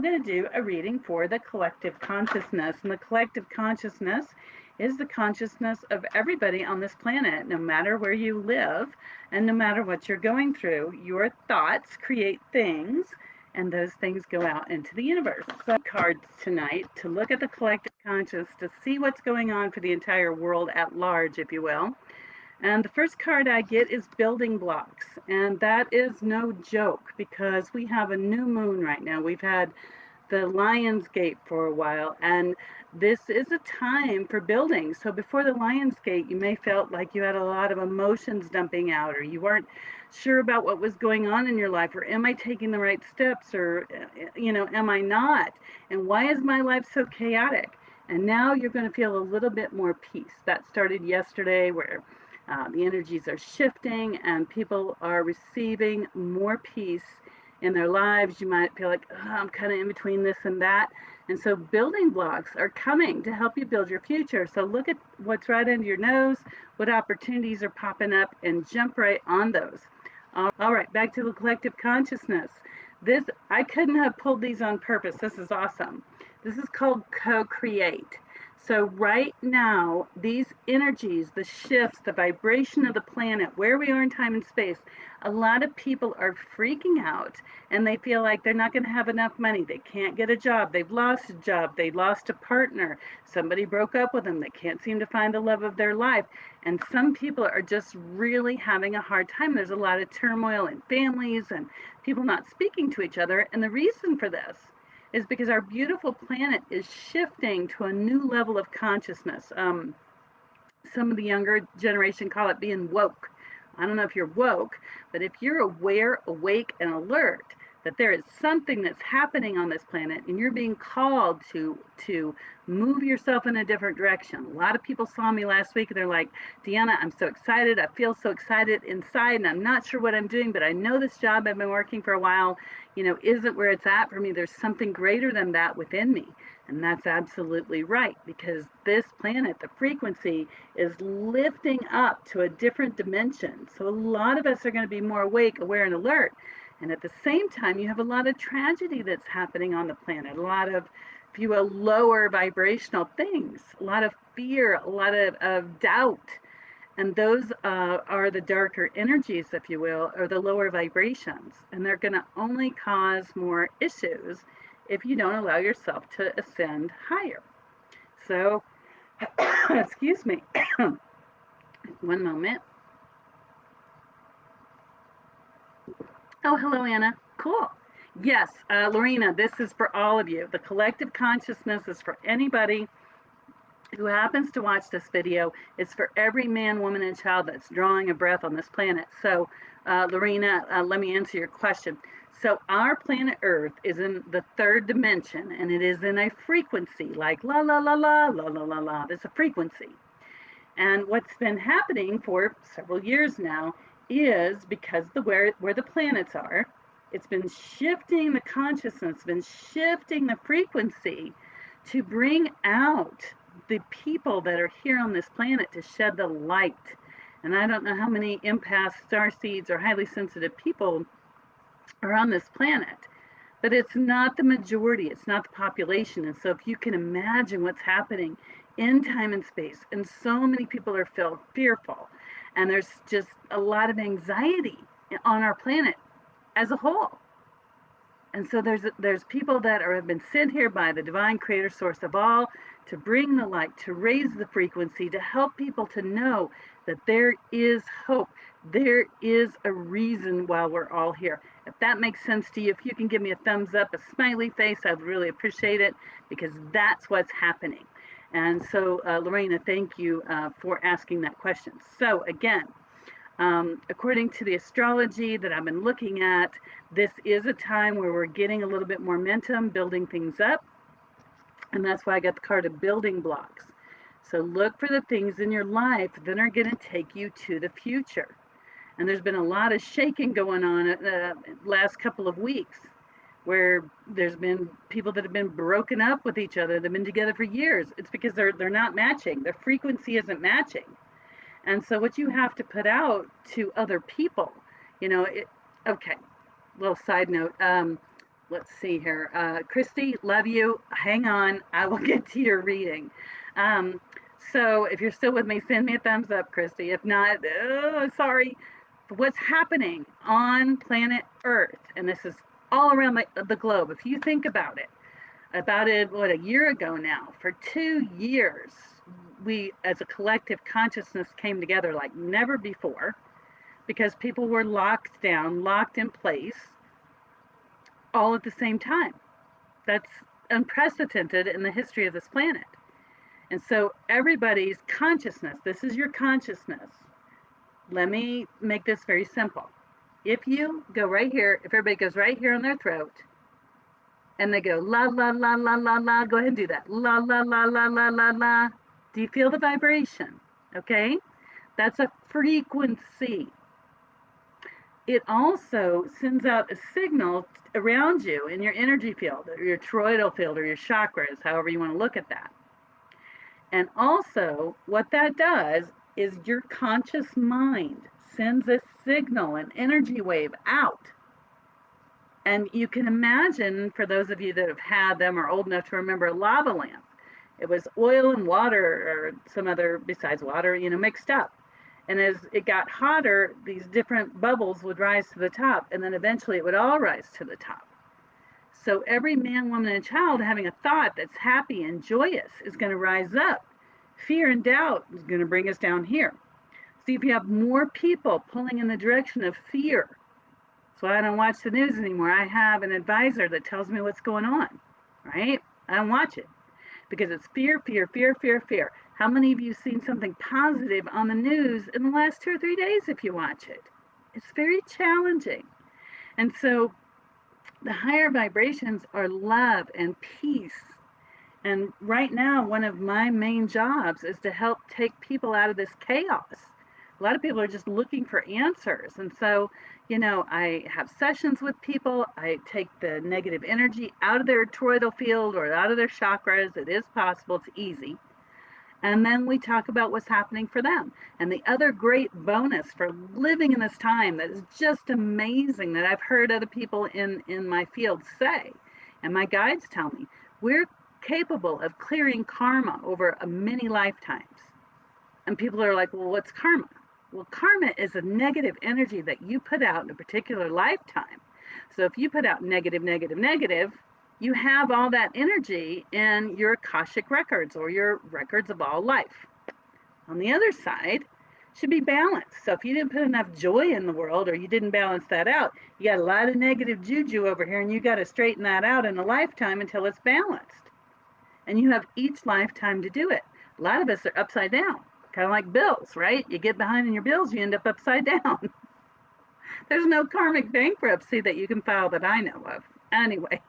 I'm going to do a reading for the collective consciousness. And the collective consciousness is the consciousness of everybody on this planet, no matter where you live and no matter what you're going through. Your thoughts create things, and those things go out into the universe. So, cards tonight to look at the collective conscious, to see what's going on for the entire world at large, if you will. And the first card I get is building blocks. And that is no joke because we have a new moon right now. We've had the Lion's Gate for a while, and this is a time for building. So before the Lion's Gate, you may felt like you had a lot of emotions dumping out, or you weren't sure about what was going on in your life, or am I taking the right steps, or am I not? And why is my life so chaotic? And now you're going to feel a little bit more peace. That started yesterday, where the energies are shifting and people are receiving more peace in their lives. You might feel like, oh, I'm kind of in between this and that. And so building blocks are coming to help you build your future. So look at what's right under your nose, what opportunities are popping up, and jump right on those. All right, back to the collective consciousness. This, I couldn't have pulled these on purpose. This is awesome. This is called co-create. So right now, these energies, the shifts, the vibration of the planet, where we are in time and space, a lot of people are freaking out and they feel like they're not going to have enough money. They can't get a job. They've lost a job. They lost a partner. Somebody broke up with them. They can't seem to find the love of their life. And some people are just really having a hard time. There's a lot of turmoil in families and people not speaking to each other. And the reason for this is because our beautiful planet is shifting to a new level of consciousness. Some of the younger generation call it being woke. I don't know if you're woke, but if you're aware, awake, and alert that there is something that's happening on this planet and you're being called to move yourself in a different direction. A lot of people saw me last week and they're like, Deanna, I'm so excited. I feel so excited inside and I'm not sure what I'm doing, but I know this job I've been working for a while, isn't where it's at for me. There's something greater than that within me. And that's absolutely right, because this planet, the frequency, is lifting up to a different dimension. So a lot of us are going to be more awake, aware, and alert. And at the same time, you have a lot of tragedy that's happening on the planet, a lot of, if you will, lower vibrational things, a lot of fear, a lot of doubt. And those are the darker energies, if you will, or the lower vibrations. And they're going to only cause more issues if you don't allow yourself to ascend higher. So, excuse me, one moment. Oh, hello, Anna. Cool. Yes, Lorena, this is for all of you. The collective consciousness is for anybody who happens to watch this video. It's for every man, woman, and child that's drawing a breath on this planet. So, Lorena, let me answer your question. So our planet Earth is in the third dimension, and it is in a frequency like la la la la la la la la. There's a frequency. And what's been happening for several years now is because where the planets are, it's been shifting the consciousness, been shifting the frequency to bring out the people that are here on this planet to shed the light. And I don't know how many empaths, starseeds, or highly sensitive people are on this planet, but it's not the majority, it's not the population. And so if you can imagine what's happening in time and space, and so many people are fearful, and there's just a lot of anxiety on our planet as a whole. And so there's people that have been sent here by the divine creator source of all to bring the light, to raise the frequency, to help people to know that there is hope. There is a reason why we're all here. If that makes sense to you, if you can give me a thumbs up, a smiley face, I'd really appreciate it, because that's what's happening. And so, Lorena, thank you for asking that question. So again, according to the astrology that I've been looking at, this is a time where we're getting a little bit more momentum, building things up. And that's why I got the card of building blocks. So look for the things in your life that are going to take you to the future. And there's been a lot of shaking going on the last couple of weeks, where there's been people that have been broken up with each other. They've been together for years. It's because they're not matching. Their frequency isn't matching. And so what you have to put out to other people, okay, little side note, let's see here. Christy, love you. Hang on. I will get to your reading. Um, so if you're still with me, send me a thumbs up, Christy. If not, oh, sorry. What's happening on planet Earth, and this is all around the globe. If you think about it, what, a year ago now, for 2 years, we as a collective consciousness came together like never before because people were locked down, locked in place, all at the same time. That's unprecedented in the history of this planet. And so everybody's consciousness, this is your consciousness. Let me make this very simple. If you go right here, if everybody goes right here on their throat, and they go la la la la la la, go ahead and do that. La la la la la la la. Do you feel the vibration? Okay? That's a frequency. It also sends out a signal around you in your energy field, or your toroidal field, or your chakras, however you want to look at that. And also, what that does is your conscious mind sends a signal, an energy wave out. And you can imagine, for those of you that have had them or old enough to remember a lava lamp, it was oil and water or some other besides water, mixed up. And as it got hotter, these different bubbles would rise to the top, and then eventually it would all rise to the top. So every man, woman, and child having a thought that's happy and joyous is going to rise up. Fear and doubt is going to bring us down here. See, if you have more people pulling in the direction of fear, that's why I don't watch the news anymore. I have an advisor that tells me what's going on, right? I don't watch it because it's fear, fear, fear, fear, fear. How many of you have seen something positive on the news in the last 2 or 3 days if you watch it? It's very challenging. And so the higher vibrations are love and peace. And right now, one of my main jobs is to help take people out of this chaos. A lot of people are just looking for answers. And so, I have sessions with people. I take the negative energy out of their toroidal field or out of their chakras. It is possible. It's easy. And then we talk about what's happening for them. And the other great bonus for living in this time that is just amazing that I've heard other people in my field say, and my guides tell me, we're capable of clearing karma over many lifetimes. And people are like, well, what's karma? Well, karma is a negative energy that you put out in a particular lifetime. So if you put out negative, negative, negative, you have all that energy in your Akashic records or your records of all life. On the other side, should be balanced. So if you didn't put enough joy in the world or you didn't balance that out, you got a lot of negative juju over here and you got to straighten that out in a lifetime until it's balanced. And you have each lifetime to do it. A lot of us are upside down, kind of like bills, right? You get behind in your bills, you end up upside down. There's no karmic bankruptcy that you can file that I know of. Anyway.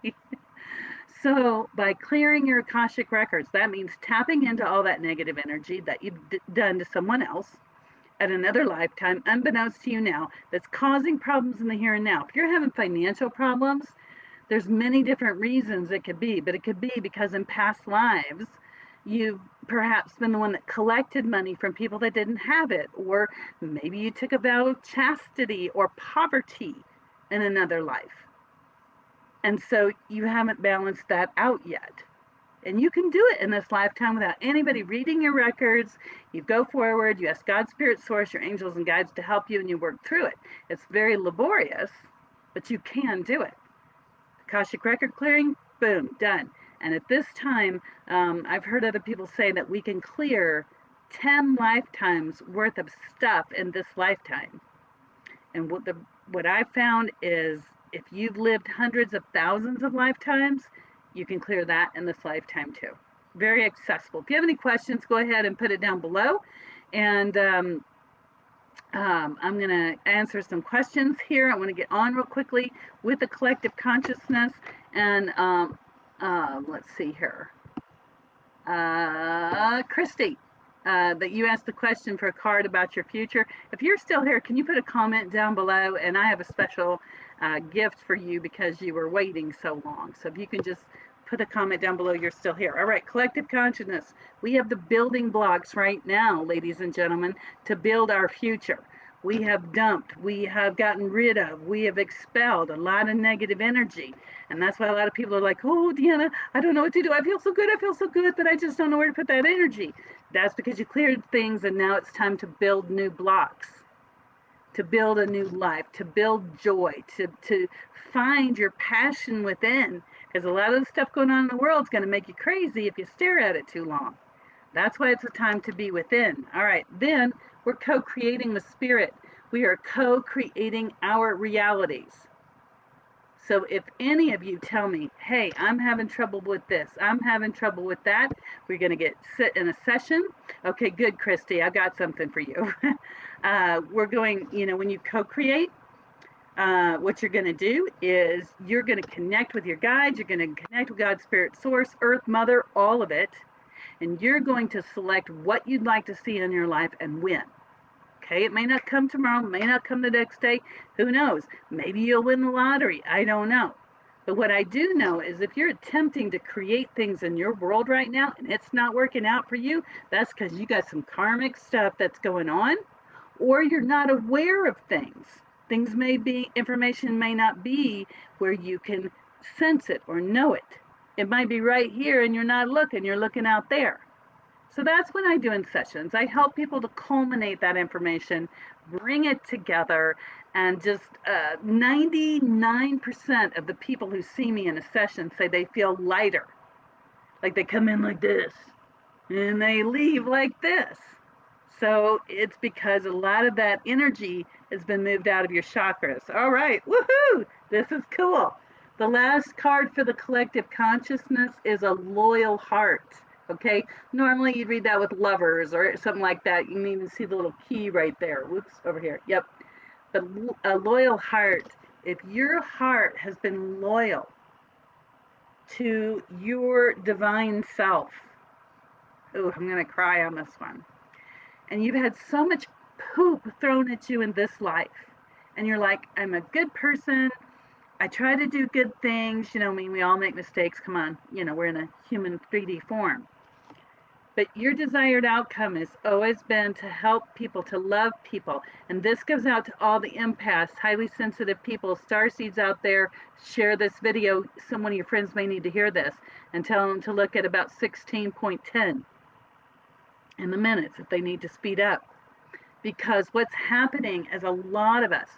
So by clearing your Akashic records, that means tapping into all that negative energy that you've done to someone else at another lifetime, unbeknownst to you now, that's causing problems in the here and now. If you're having financial problems, there's many different reasons it could be, but it could be because in past lives, you've perhaps been the one that collected money from people that didn't have it, or maybe you took a vow of chastity or poverty in another life. And so you haven't balanced that out yet. And you can do it in this lifetime without anybody reading your records. You go forward, you ask God, Spirit, Source, your angels and guides to help you, and you work through it. It's very laborious, but you can do it. Akashic record clearing, boom, done. And at this time, I've heard other people say that we can clear 10 lifetimes worth of stuff in this lifetime. And what I found is if you've lived hundreds of thousands of lifetimes, you can clear that in this lifetime too. Very accessible. If you have any questions, go ahead and put it down below. And I'm going to answer some questions here. I want to get on real quickly with the collective consciousness. And let's see here. Christy, that you asked the question for a card about your future. If you're still here, can you put a comment down below? And I have a special gift for you because you were waiting so long. So if you can just put a comment down below, you're still here. All right, collective consciousness. We have the building blocks right now, ladies and gentlemen, to build our future. We have dumped, we have gotten rid of, we have expelled a lot of negative energy. And that's why a lot of people are like, oh, Deanna, I don't know what to do. I feel so good, but I just don't know where to put that energy. That's because you cleared things and now it's time to build new blocks, to build a new life, to build joy, to find your passion within. Because a lot of the stuff going on in the world is going to make you crazy if you stare at it too long. That's why it's a time to be within. All right, then we're co-creating with spirit. We are co-creating our realities. So if any of you tell me, hey, I'm having trouble with this, I'm having trouble with that, we're going to sit in a session. Okay, good, Christy, I got something for you. We're going, when you co-create, what you're going to do is you're going to connect with your guides, you're going to connect with God, Spirit, Source, Earth, Mother, all of it, and you're going to select what you'd like to see in your life and when. Okay, it may not come tomorrow, may not come the next day. Who knows? Maybe you'll win the lottery. I don't know. But what I do know is if you're attempting to create things in your world right now and it's not working out for you, that's because you got some karmic stuff that's going on, or you're not aware of things. Things may be, information may not be where you can sense it or know it. It might be right here and you're looking out there. So that's what I do in sessions. I help people to culminate that information, bring it together, and just 99% of the people who see me in a session say they feel lighter. Like they come in like this and they leave like this. So it's because a lot of that energy has been moved out of your chakras. All right, woohoo! This is cool. The last card for the collective consciousness is a loyal heart. Okay, normally you'd read that with lovers or something like that. You can even see the little key right there. Whoops, over here. Yep. But a loyal heart, if your heart has been loyal to your divine self, oh, I'm going to cry on this one. And you've had so much poop thrown at you in this life. And you're like, I'm a good person. I try to do good things. I mean, we all make mistakes. Come on. We're in a human 3D form. But your desired outcome has always been to help people, to love people. And this goes out to all the empaths, highly sensitive people, starseeds out there. Share this video. Some of your friends may need to hear this. And tell them to look at about 16.10 in the minutes if they need to speed up. Because what's happening is a lot of us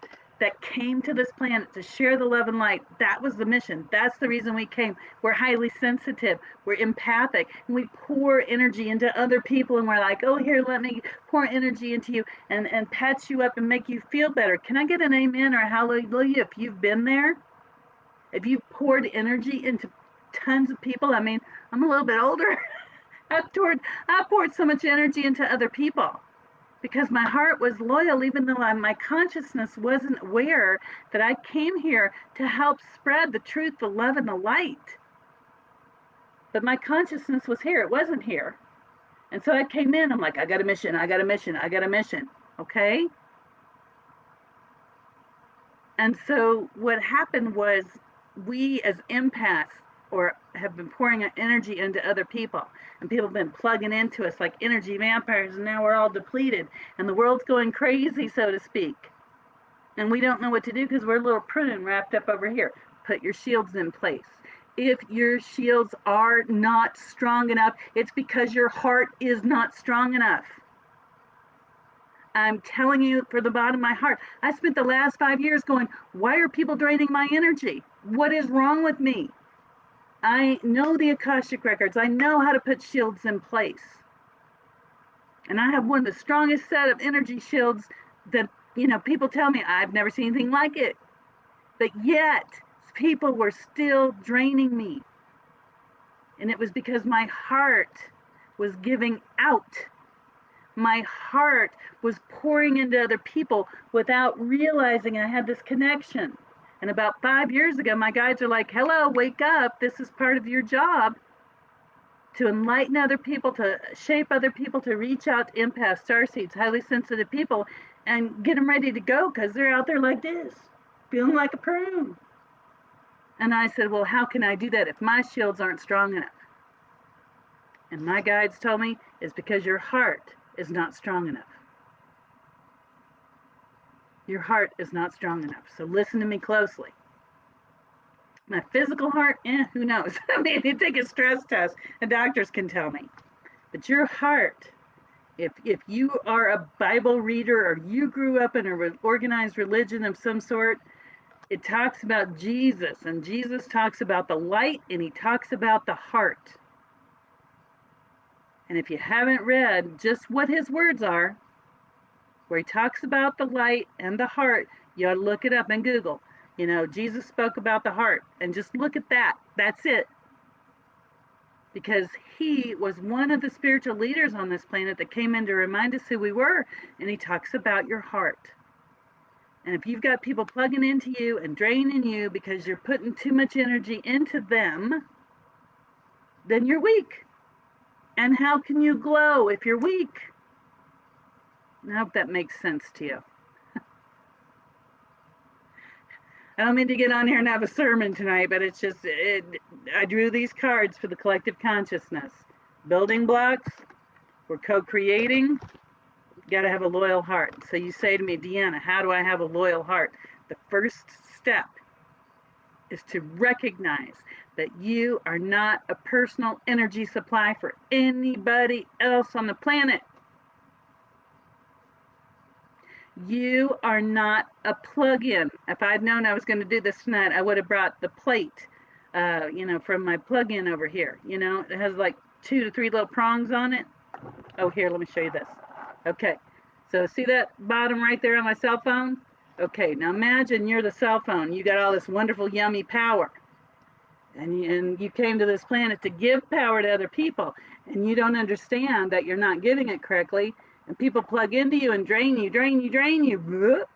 that came to this planet to share the love and light, that was the mission. That's the reason we came. We're highly sensitive. We're empathic. And we pour energy into other people. And we're like, oh, here, let me pour energy into you and pat you up and make you feel better. Can I get an amen or a hallelujah if you've been there? If you've poured energy into tons of people? I mean, I'm a little bit older. I've poured so much energy into other people, because my heart was loyal, even though my consciousness wasn't aware that I came here to help spread the truth, the love, and the light. But my consciousness was here. It wasn't here. And so I came in. I'm like, I got a mission. I got a mission. I got a mission. Okay? And so what happened was we as empaths or have been pouring energy into other people, and people have been plugging into us like energy vampires, and now we're all depleted and the world's going crazy, so to speak, and we don't know what to do because we're a little prune wrapped up over here. Put your shields in place. If your shields are not strong enough, it's because your heart is not strong enough. I'm telling you, for the bottom of my heart, I spent the last 5 years going, why are people draining my energy? What is wrong with me? I know the Akashic Records. I know how to put shields in place. And I have one of the strongest set of energy shields that, people tell me I've never seen anything like it. But yet, people were still draining me. And it was because my heart was giving out. My heart was pouring into other people without realizing I had this connection. And about 5 years ago, my guides are like, hello, wake up. This is part of your job, to enlighten other people, to shape other people, to reach out to empaths, starseeds, highly sensitive people, and get them ready to go because they're out there like this, feeling like a prune. And I said, well, how can I do that if my shields aren't strong enough? And my guides told me it's because your heart is not strong enough. Your heart is not strong enough. So listen to me closely. My physical heart, who knows? I mean, you take a stress test, the doctors can tell me. But your heart, if you are a Bible reader or you grew up in an organized religion of some sort, it talks about Jesus, and Jesus talks about the light, and he talks about the heart. And if you haven't read just what his words are, where he talks about the light and the heart, you ought to look it up in Google. You know, Jesus spoke about the heart, and just look at that. That's it. Because he was one of the spiritual leaders on this planet that came in to remind us who we were, and he talks about your heart. And if you've got people plugging into you and draining you because you're putting too much energy into them, then you're weak. And how can you glow if you're weak? I hope that makes sense to you. I don't mean to get on here and have a sermon tonight, but it's just, I drew these cards for the collective consciousness. Building blocks, we're co-creating, got to have a loyal heart. So you say to me, Deanna, how do I have a loyal heart? The first step is to recognize that you are not a personal energy supply for anybody else on the planet. You are not a plug-in. If I'd known I was going to do this tonight, I would have brought the plate, from my plug-in over here. You know, it has like 2 to 3 little prongs on it. Oh, here, let me show you this. Okay, so see that bottom right there on my cell phone? Okay, now imagine you're the cell phone. You got all this wonderful, yummy power. And you came to this planet to give power to other people. And you don't understand that you're not giving it correctly. And people plug into you and drain you, drain you, drain you.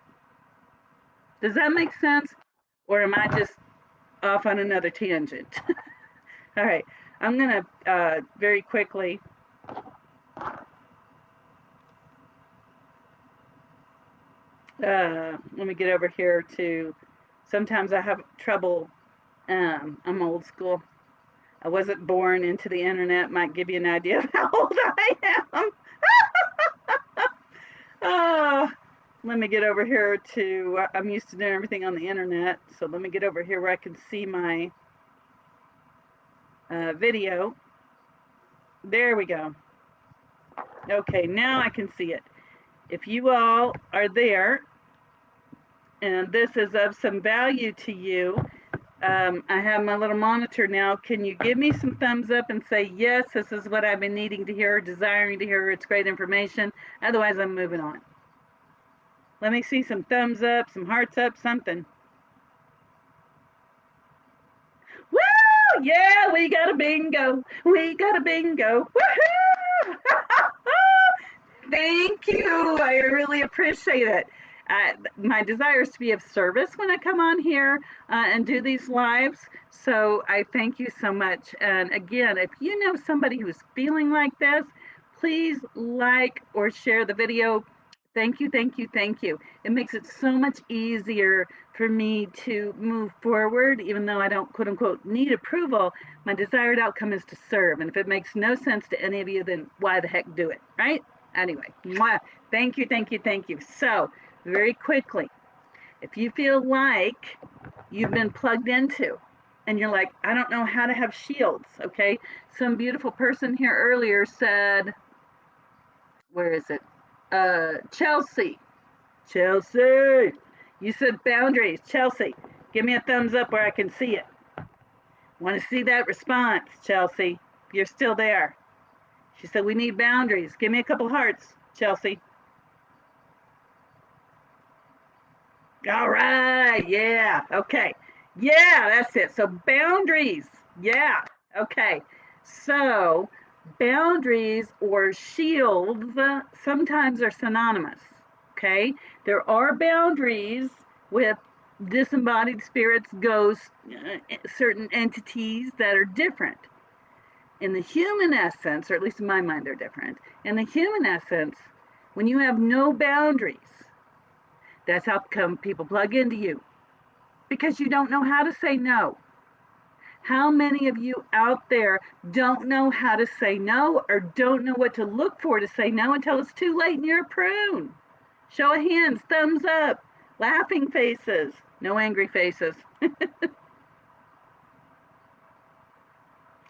Does that make sense? Or am I just off on another tangent? All right, I'm going to very quickly let me get over here to, sometimes I have trouble, I'm old school. I wasn't born into the internet, might give you an idea of how old I am. Let me get over here to, I'm used to doing everything on the internet, so let me get over here where I can see my video. There we go. Okay, now I can see it. If you all are there, and this is of some value to you, I have my little monitor now. Can you give me some thumbs up and say, yes, this is what I've been needing to hear, desiring to hear, it's great information. Otherwise, I'm moving on. Let me see some thumbs up, some hearts up, something. Woo! Yeah, we got a bingo. We got a bingo. Woohoo! Thank you. I really appreciate it. My desire is to be of service when I come on here and do these lives. So I thank you so much. And again, if you know somebody who's feeling like this, please like or share the video. Thank you, thank you, thank you. It makes it so much easier for me to move forward, even though I don't, quote unquote, need approval. My desired outcome is to serve. And if it makes no sense to any of you, then why the heck do it, right? Anyway, thank you, thank you, thank you. So, very quickly, if you feel like you've been plugged into and you're like, I don't know how to have shields, okay? Some beautiful person here earlier said, where is it? Chelsea. Chelsea. You said boundaries. Chelsea, give me a thumbs up where I can see it. Want to see that response, Chelsea? If you're still there. She said, we need boundaries. Give me a couple hearts, Chelsea. All right. Yeah. Okay. Yeah, that's it. So boundaries. Yeah. Okay. So boundaries or shields sometimes are synonymous. Okay. There are boundaries with disembodied spirits, ghosts, certain entities that are different. In the human essence, or at least in my mind, they're different. In the human essence, when you have no boundaries, that's how come people plug into you, because you don't know how to say no. How many of you out there don't know how to say no or don't know what to look for to say no until it's too late and you're a prune? Show of hands, thumbs up. Laughing faces, no angry faces.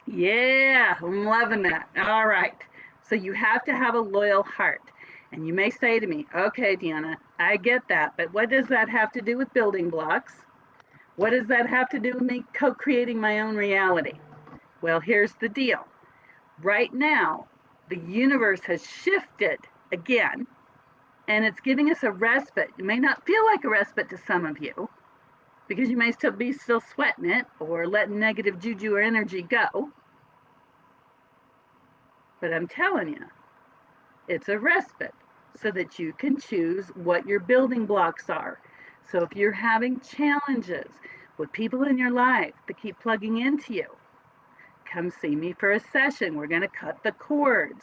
Yeah, I'm loving that. All right. So you have to have a loyal heart. And you may say to me, okay, Deanna, I get that, but what does that have to do with building blocks? What does that have to do with me co-creating my own reality? Well, here's the deal. Right now, the universe has shifted again, and it's giving us a respite. It may not feel like a respite to some of you, because you may still be sweating it or letting negative juju or energy go. But I'm telling you, it's a respite so that you can choose what your building blocks are. So if you're having challenges with people in your life that keep plugging into you, come see me for a session. We're going to cut the cords,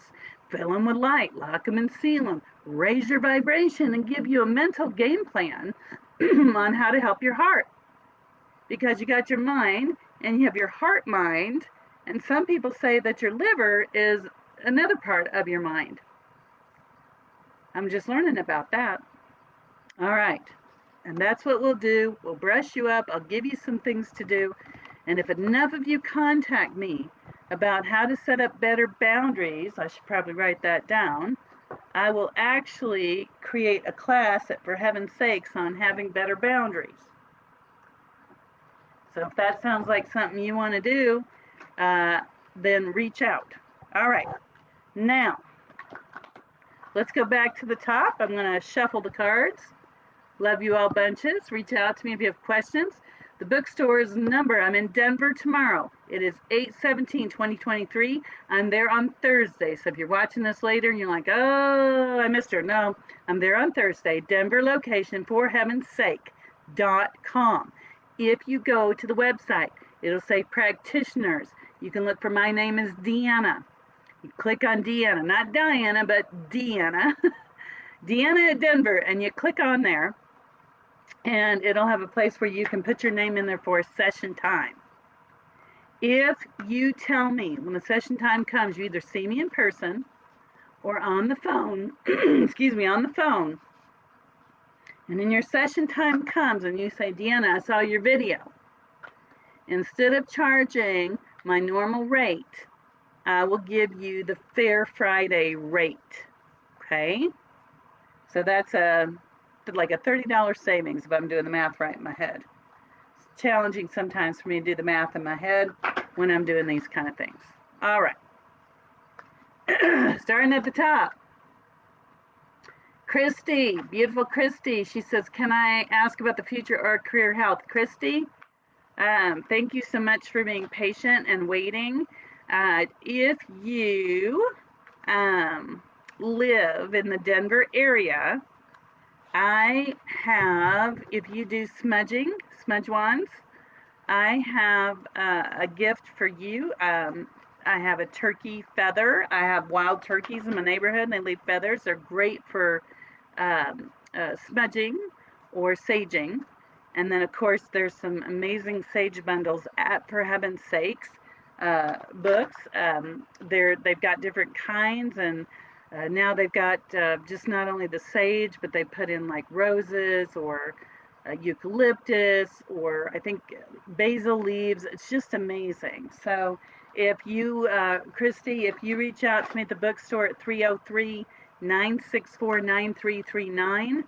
fill them with light, lock them and seal them, raise your vibration, and give you a mental game plan on how to help your heart. Because you got your mind and you have your heart mind, and some people say that your liver is another part of your mind. I'm just learning about that. All right. And that's what we'll do. We'll brush you up. I'll give you some things to do. And if enough of you contact me about how to set up better boundaries, I should probably write that down. I will actually create a class at For Heaven's Sakes on having better boundaries. So if that sounds like something you want to do, then reach out. All right. Now, let's go back to the top. I'm going to shuffle the cards. Love you all bunches. Reach out to me if you have questions. The bookstore's number, I'm in Denver tomorrow. It is 8/17/2023. I'm there on Thursday. So if you're watching this later and you're like, oh, I missed her. No, I'm there on Thursday. Denver location, forheavensake.com. If you go to the website, it'll say practitioners. You can look for my name is Deanna. You click on Deanna, not Diana, but Deanna. Deanna at Denver, and you click on there, and it'll have a place where you can put your name in there for a session time. If you tell me when the session time comes, you either see me in person or on the phone, excuse me, on the phone, and then your session time comes and you say, Deanna, I saw your video. Instead of charging my normal rate, I will give you the Fair Friday rate, okay? So that's like a $30 savings if I'm doing the math right in my head. It's challenging sometimes for me to do the math in my head when I'm doing these kind of things. All right. Starting at the top. Christy, beautiful Christy. She says, can I ask about the future or career health? Christy, thank you so much for being patient and waiting. If you live in the Denver area, I have, if you do smudge wands, I have a gift for you. I have a turkey feather. I have wild turkeys in my neighborhood, and they leave feathers. They're great for smudging or saging. And then, of course, there's some amazing sage bundles at For Heaven's Sakes books. They've got different kinds, and now they've got just not only the sage, but they put in like roses or eucalyptus, or I think basil leaves. It's just amazing. So if you, Christy, if you reach out to me at the bookstore at 303-964-9339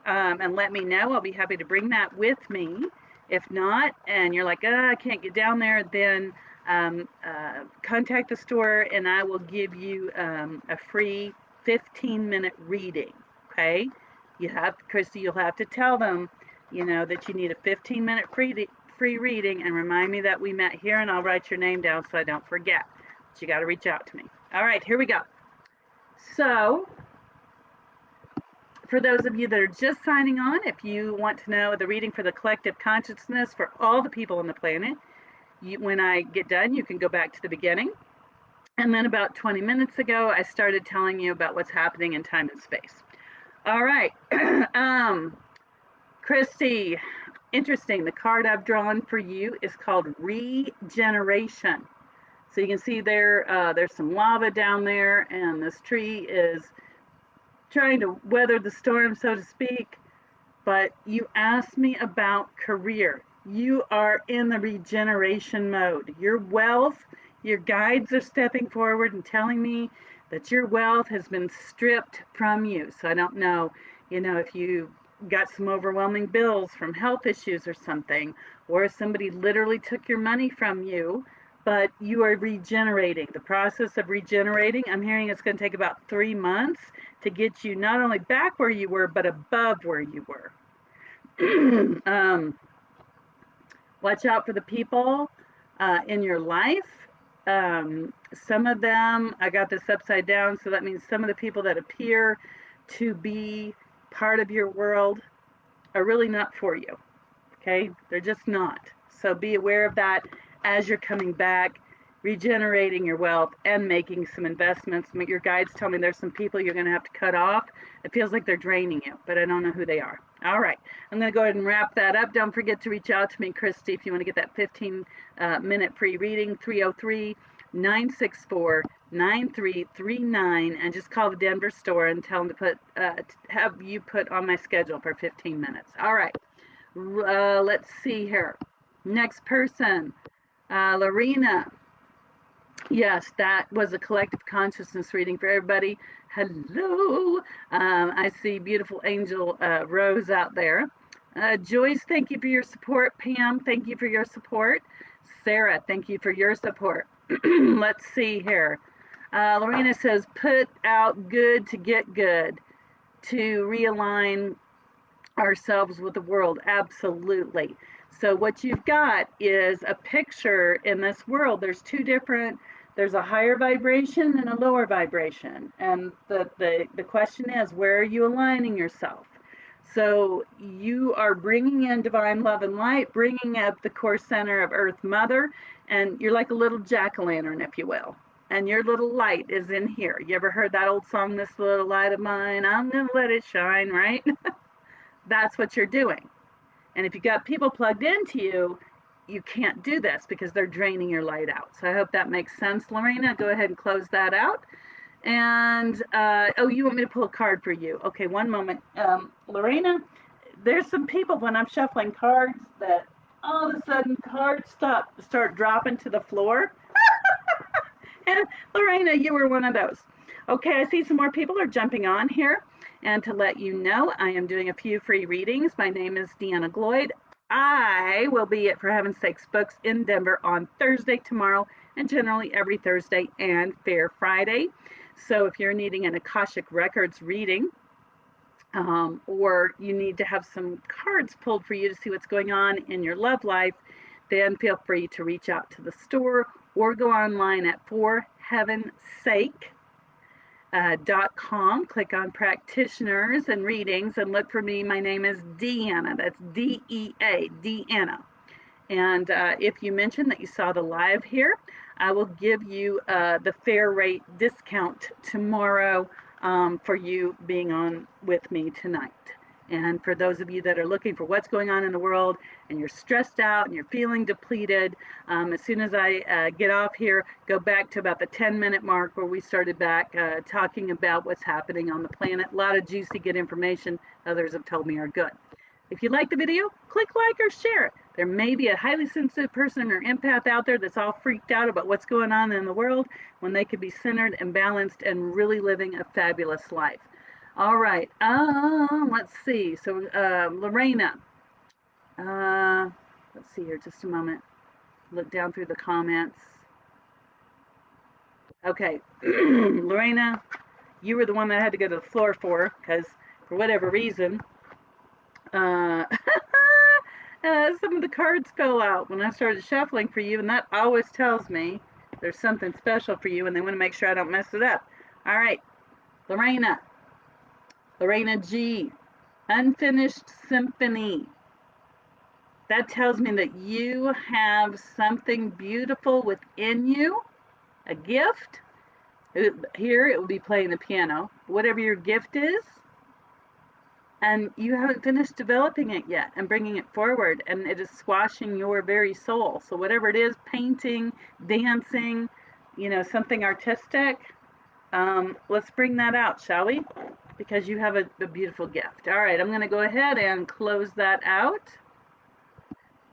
and let me know, I'll be happy to bring that with me. If not, and you're like, I can't get down there, then contact the store and I will give you a free 15-minute reading, okay? Christy, you'll have to tell them, that you need a 15-minute free reading, and remind me that we met here, and I'll write your name down so I don't forget. But you got to reach out to me. All right, here we go. So for those of you that are just signing on, if you want to know the reading for the collective consciousness for all the people on the planet, when I get done, you can go back to the beginning. And then about 20 minutes ago, I started telling you about what's happening in time and space. All right. Christy, interesting. The card I've drawn for you is called Regeneration. So you can see there's some lava down there, and this tree is trying to weather the storm, so to speak. but you asked me about career. You are in the regeneration mode. Your wealth, your guides are stepping forward and telling me that your wealth has been stripped from you. So I don't know, if you got some overwhelming bills from health issues or something, or somebody literally took your money from you, but you are regenerating. The process of regenerating, I'm hearing it's going to take about 3 months to get you not only back where you were, but above where you were. Watch out for the people in your life. Some of them, I got this upside down, so that means some of the people that appear to be part of your world are really not for you. Okay? They're just not. So be aware of that as you're coming back, regenerating your wealth and making some investments. Your guides tell me there's some people you're going to have to cut off. It feels like they're draining you, but I don't know who they are. All right. I'm going to go ahead and wrap that up. Don't forget to reach out to me, Christy, if you want to get that 15-minute free reading, 303-964-9339, and just call the Denver store and tell them to have you put on my schedule for 15 minutes. All right. Let's see here. Next person, Lorena. Yes, that was a collective consciousness reading for everybody. Hello. I see beautiful angel Rose out there. Joyce, thank you for your support. Pam, thank you for your support. Sarah, thank you for your support. Let's see here. Lorena says, put out good to get good, to realign ourselves with the world. Absolutely. So what you've got is a picture in this world. There's a higher vibration and a lower vibration. And the question is, where are you aligning yourself? So you are bringing in divine love and light, bringing up the core center of Earth Mother, and you're like a little jack-o'-lantern, if you will. And your little light is in here. You ever heard that old song, This Little Light of Mine, I'm gonna let it shine, right? That's what you're doing. And if you got people plugged into you, you can't do this because they're draining your light out. So I hope that makes sense, Lorena. Go ahead and close that out. And, oh, you want me to pull a card for you? Okay, one moment. Lorena, there's some people when I'm shuffling cards that all of a sudden cards start dropping to the floor. And Lorena, you were one of those. Okay, I see some more people are jumping on here. And to let you know, I am doing a few free readings. My name is Deanna Gloyd. I will be at For Heaven's Sakes Books in Denver on Thursday, tomorrow, and generally every Thursday and Fair Friday. So if you're needing an Akashic Records reading, or you need to have some cards pulled for you to see what's going on in your love life, then feel free to reach out to the store or go online at forheavensake.com. Click on practitioners and readings and look for me. My name is Deanna. That's D-E-A, Deanna. And if you mention that you saw the live here, I will give you the fair rate discount tomorrow for you being on with me tonight. And for those of you that are looking for what's going on in the world and you're stressed out and you're feeling depleted, as soon as I get off here, go back to about the 10-minute mark where we started back talking about what's happening on the planet. A lot of juicy, good information others have told me are good. If you like the video, click like or share it. There may be a highly sensitive person or empath out there that's all freaked out about what's going on in the world when they could be centered and balanced and really living a fabulous life. All right, let's see. So, Lorena, let's see here, just a moment. Look down through the comments. Okay, Lorena, you were the one that I had to go to the floor for, because for whatever reason, some of the cards fell out when I started shuffling for you, and that always tells me there's something special for you, and they want to make sure I don't mess it up. All right, Lorena G, Unfinished Symphony. That tells me that you have something beautiful within you, a gift. Here it will be playing the piano, whatever your gift is, and you haven't finished developing it yet and bringing it forward, and it is squashing your very soul. So whatever it is, painting, dancing, something artistic, let's bring that out, shall we? because you have a beautiful gift. All right, I'm going to go ahead and close that out.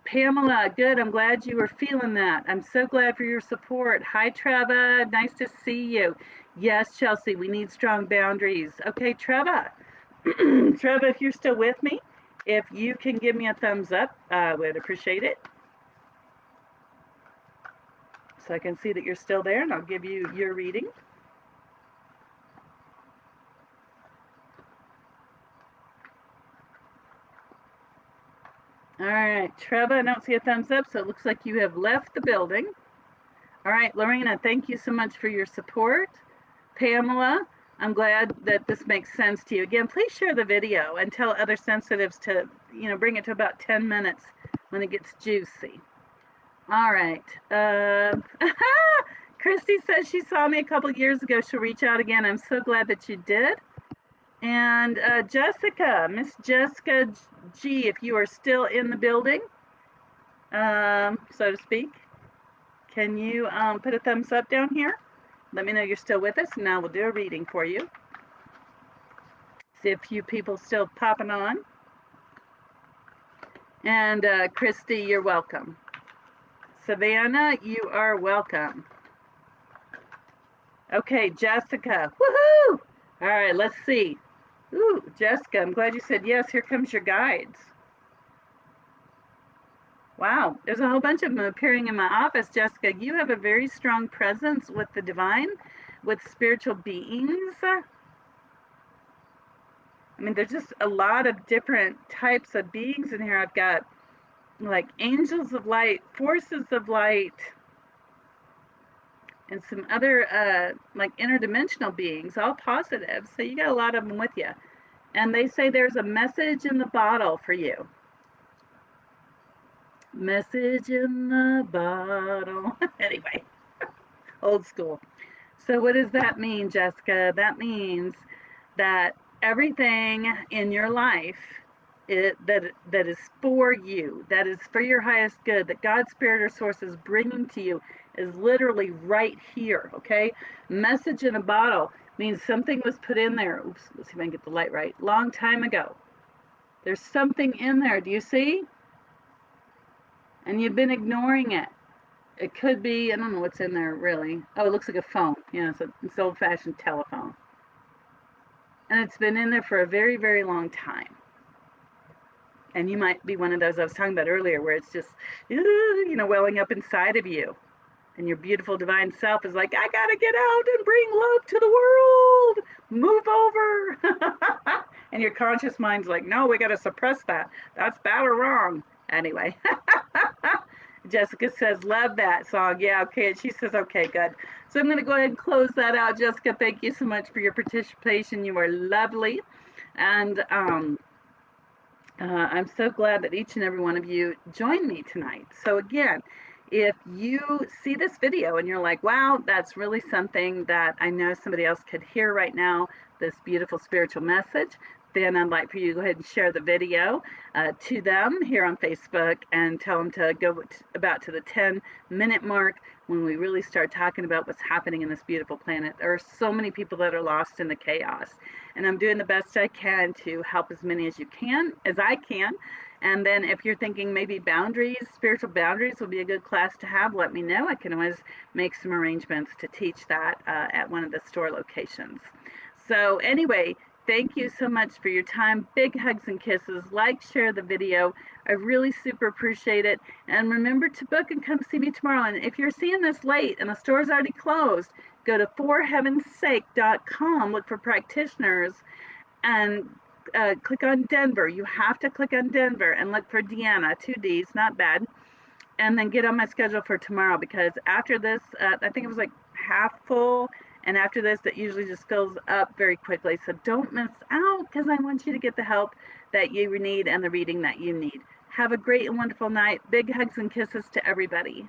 Pamela, good. I'm glad you were feeling that. I'm so glad for your support. Hi, Treva. Nice to see you. Yes, Chelsea, we need strong boundaries. Okay, Treva. Treva, if you're still with me, if you can give me a thumbs up, I would appreciate it. So I can see that you're still there, and I'll give you your reading. All right, Treva, I don't see a thumbs up, so it looks like you have left the building. All right, Lorena, thank you so much for your support. Pamela, I'm glad that this makes sense to you. Again, please share the video and tell other sensitives to, bring it to about 10 minutes when it gets juicy. All right. Christy says she saw me a couple years ago. She'll reach out again. I'm so glad that you did. And Jessica, Miss Jessica G, if you are still in the building, so to speak, can you put a thumbs up down here? Let me know you're still with us, and now we'll do a reading for you. See a few people still popping on. And Christy, you're welcome. Savannah, you are welcome. Okay, Jessica, woohoo! All right, let's see. Ooh, Jessica, I'm glad you said yes. Here comes your guides. Wow, there's a whole bunch of them appearing in my office. Jessica, you have a very strong presence with the divine, with spiritual beings. I mean, there's just a lot of different types of beings in here. I've got like angels of light, forces of light, and some other like interdimensional beings, all positive. So you got a lot of them with you. And they say there's a message in the bottle for you. Message in the bottle. Anyway, old school. So what does that mean, Jessica? That means that everything in your life that is for you, that is for your highest good, that God's Spirit or Source is bringing to you, is literally right here, okay? Message in a bottle means something was put in there. Oops, let's see if I can get the light right. Long time ago. There's something in there. Do you see? And you've been ignoring it. It could be, I don't know what's in there really. Oh, it looks like a phone. Yeah, it's an old-fashioned telephone. And it's been in there for a very, very long time. And you might be one of those I was talking about earlier where it's just, welling up inside of you. And your beautiful divine self is like, I gotta get out and bring love to the world. Move over. And your conscious mind's like, no, we gotta suppress that. That's bad or wrong. Anyway. Jessica says, love that song. Yeah, okay. She says, okay, good. So I'm going to go ahead and close that out. Jessica, thank you so much for your participation. You are lovely. And I'm so glad that each and every one of you joined me tonight. So again, if you see this video and you're like, wow, that's really something that I know somebody else could hear right now, this beautiful spiritual message, then I'd like for you to go ahead and share the video to them here on Facebook and tell them to go about to the 10-minute mark when we really start talking about what's happening in this beautiful planet. There are so many people that are lost in the chaos, and I'm doing the best I can to help as many as I can. And then if you're thinking maybe boundaries, spiritual boundaries would be a good class to have, let me know. I can always make some arrangements to teach that at one of the store locations. So anyway, thank you so much for your time. Big hugs and kisses. Like, share the video. I really super appreciate it. And remember to book and come see me tomorrow. And if you're seeing this late and the store's already closed, go to forheavensake.com, look for practitioners, and click on Denver. You have to click on Denver and look for Deanna, 2 Ds, not bad. And then get on my schedule for tomorrow, because after this, I think it was like half full. And after this, it usually just fills up very quickly. So don't miss out, because I want you to get the help that you need and the reading that you need. Have a great and wonderful night. Big hugs and kisses to everybody.